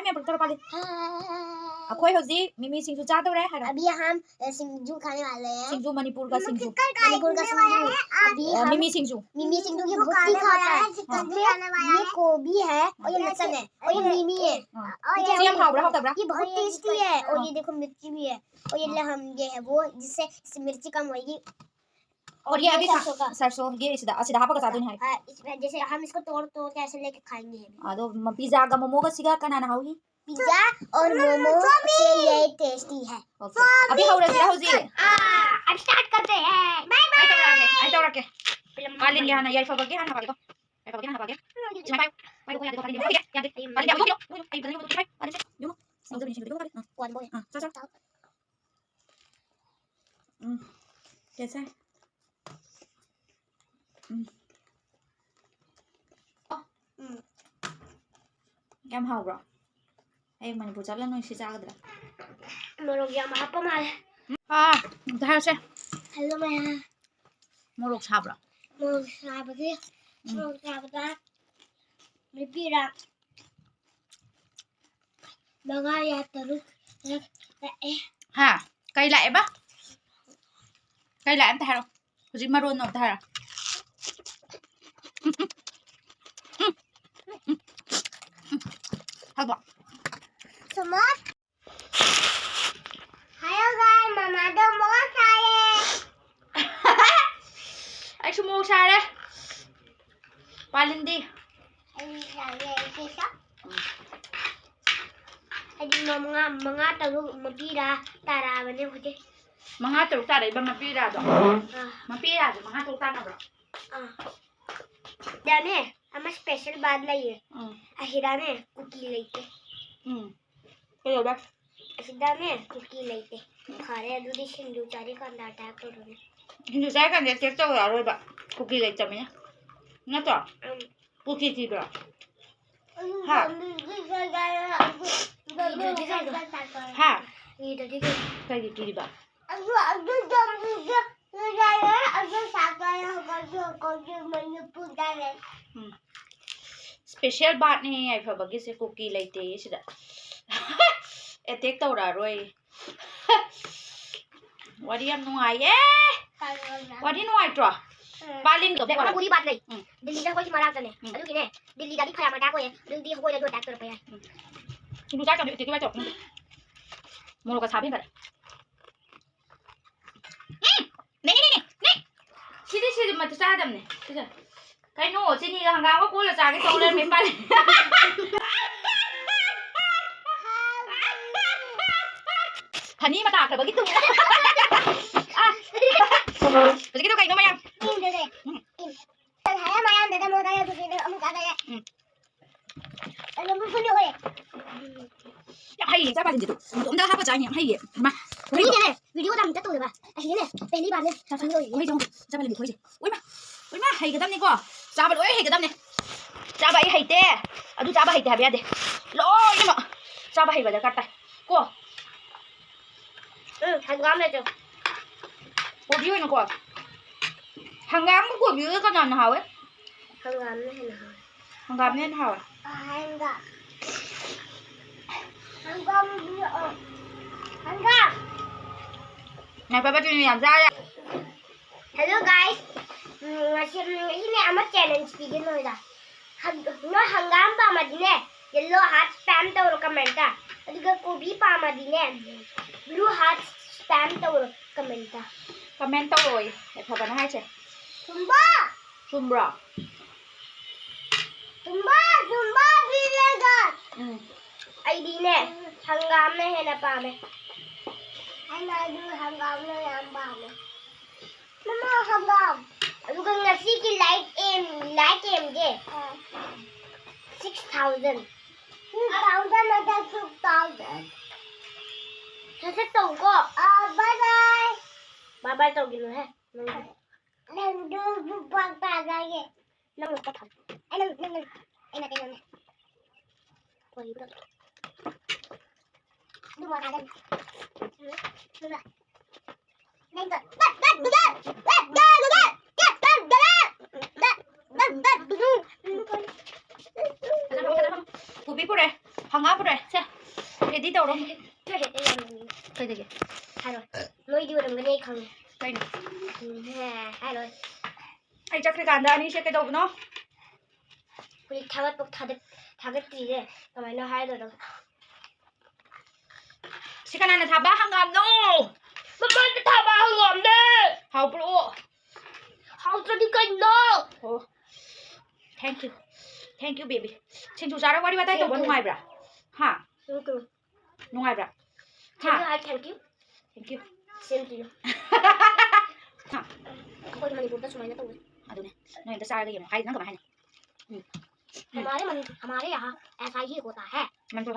hai mẹ bực tao đi अखोई होजी मिमी सिंजू चादोरे है अभी हम सिंजू खाने वाले हैं सिंजू मणिपुर का सिंजू अभी मिमी सिंजू की बहुत तीखा होता है ये गोभी है और ये लहसुन है और ये मिमी है ये खाओ तब ये बहुत टेस्टी है और ये देखो मिर्ची भी है और ये है वो जिससे मिर्ची कम होगी और ये अभी सरसों ये इसे हापा का साधन है जैसे हम इसको तोड़ के ऐसे लेके खाएंगे तो पिज्जा का मोमो का सिगा कना ना होगी पिज्जा और मोमो से ये टेस्टी है अभी हो रहा हो जी अब स्टार्ट करते हैं बाय बाय आई तो रखे पालिन ले आना यार फबके हाना पाके आई फबके हाना पाके बाय बाय को याद पालिन ले याद पालिन ले आई बदल को बाय पालिन से यो समझो नहीं समझो पालिन कौन बोल हां चल कैसा है Em hầu rồi. Em mình phụ trách lên nói sao cái đó. Morog yang apa mal? Tahu sih. Hello Maya. Morog sahab rồi. Morog sahab dia. Morog sahab dah. Berpira. Mga ya terus. Ha, cây lại bác. Cây lại em tahu rồi. Jadi marun no tahu. Haba. Semua. Hayo guys, mama ada mau saya. Anh xuống mua xa đấy. Qua lên đi. Anh saya sisa. Anh mga tahu mapira tara bane hoje. Mga tahu tara iba mapira do. Mapira do mga tahu tara bro. जाने हमें special बात लाई है अहिरा ने cookie लाई थे क्या बस अहिरा ने cookie लाई थे खारे दूधी सिंधु चारी का अटैक करो ने सिंधु चारी का अटैक तो यार वो बा कुकी लाई थे मैं ना तो कुकी थी बरा हाँ हाँ ये तो ठीक है क्या ये बा स्पेशल बात नहीं है फबगे से कुकी लेते इसे अटैक तो रहा रोई वादियां नुआई वादी नुआई तो पालिन तो देखो पूरी बात नहीं दिल्ली का कोई मारा तने अदु किने दिल्ली दादी खया मटा को है दिल्ली को जो अटैक कर पे है तू जा कर इतने के बाद मोरो का छापी कर नहीं सीधे मत चाह दमने ठीक है कहीं नो चीनी का हंगामा को ले जाके तो ले में पाले हनी मत आकर बगी तू बगी तो कहीं नो माया दे है माया दे मोटा है तुझे अमुक आ गया अरे मुझे नहीं होए या हाई जा पाले तो तुम दा हापा चाहिए हाई मा वीडियो डाल तो बा ऐसे ने पहली बार ने जा वही जाऊं जा पाले थोड़ी ओई मा हाई गदम ने को जा पाले ओई हाई गदम ने जा बाई हाई ते अदु जा बा हाई ते हबे दे लोई मा जा बा हाई बा काटा को हंगाम ले जो को बियो न को हंगाम को बियो का ना हावे हंगाम ने है ना हंगाम ने हावे हंगाम बियो हंगाम नहीं पापा तुम यहाँ जा या hello guys ini amat challenge bikin lo ida no hangam pa madine yellow heart spam to komenta adiga kobi pa madine blue heart spam to komenta comment rồi để phở bánh hai chè zumba zumba bilega id ne hangam ne hai na pa me hai na du hangam ne yam pa me mama hangam aduga ngasi ki like aim ge 6000 ada 6000 कैसे तो को bye bye तो गिनो है Nandu book आ जाएंगे नंग का था नंग कोई ब्रो दुआ आ गया नहीं Kubi pure hangap rồi xe edit đâu đâu ช่วยเห็นได้ยังไง đây đây ใช่เลยน้อยดูดมันก็ได้ครั้ง đây này ใช่เลย anh chắc cái gàn ra đi xe cái đầu nó คุณทำว่าตกทำก็ตีเลยทำไมน้อยให้เลย xe cái này là thả ba hangap no มันจะทำมาหอมเด้ hào pro เขาจะดีกันเนาะ oh thank you baby xin chú ra đó qua đi qua tay tao vẫn ngoài bra hả นี่คือ ngoài bra ทำ hả ให้ thank you thank you same to you hả คนมันพูดได้สมัยนั้นตัว à đúng này nó em ta sai cái gì mà hay nó cầm hay này हमारे यहाँ ऐसा ही होता है mình thôi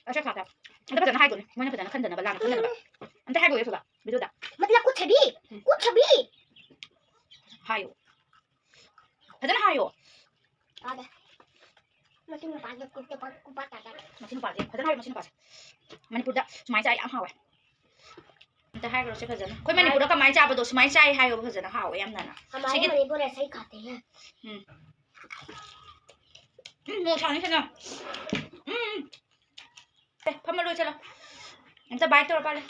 ở chắc thật anh ta bây giờ nó hai tuổi mới bây giờ nó khăn dần nó làm khăn dần anh ta hai tuổi rồi bạn ví dụ đã मतलब कुछ भी hai tuổi thật ra hai tuổi आ गया machine में पानी कुछ बात आता है machine पास thật ra hai machine पास mình phụ đã máy chạy ám hào à anh ta hai rồi sẽ phải dần coi mình phụ đã cầm máy chạy bắt đầu máy chạy hai rồi phải dần nó hào em này nè हमारे मणिपुर ऐसा ही खाते हैं mua thằng như thế nào đây phân mà lui cho nó em ta bái tôi rồi ba lên